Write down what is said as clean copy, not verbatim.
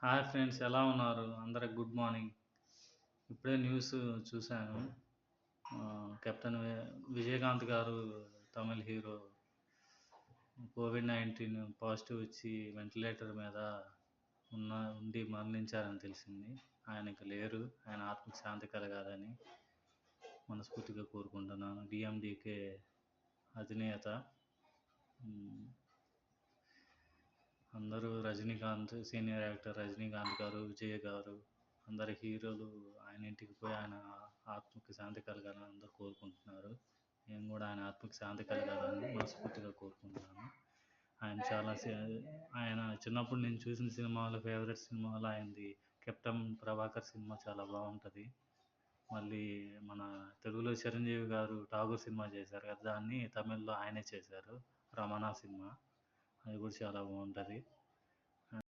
Hi friends, ఎలా ఉన్నారు? అందరికి గుడ్ మార్నింగ్. ఇప్పుడే న్యూస్ చూశాను. కెప్టెన్ విజయకాంత్ గారు, తమిళ్ హీరో, కోవిడ్-19 పాజిటివ్ వచ్చి వెంటిలేటర్ మీద ఉండి మరణించారని తెలిసింది. ఆయన ఇంక లేరు. ఆయన ఆత్మకి శాంతి కలగాలని మనస్ఫూర్తిగా కోరుకుంటున్నాను. డిఎండికే అధినేత. అందరూ రజనీకాంత్, సీనియర్ యాక్టర్ రజనీకాంత్ గారు, విజయ్ గారు, అందరు హీరోలు ఆయన ఇంటికి పోయి ఆయన ఆత్మకి శాంతి కలగాలని అందరూ కోరుకుంటున్నారు. నేను కూడా ఆయన ఆత్మకి శాంతి కలగాలని మనస్ఫూర్తిగా కోరుకుంటున్నాను. ఆయన చిన్నప్పుడు నేను చూసిన సినిమాలు, ఫేవరెట్ సినిమాలు ఆయనది కెప్టెన్ ప్రభాకర్ సినిమా చాలా బాగుంటుంది. మళ్ళీ మన తెలుగులో చిరంజీవి గారు ఠాగూర్ సినిమా చేశారు కదా, దాన్ని తమిళ్లో ఆయనే చేశారు, రమణ సినిమా. అది కూడా చాలా బాగుంటుంది.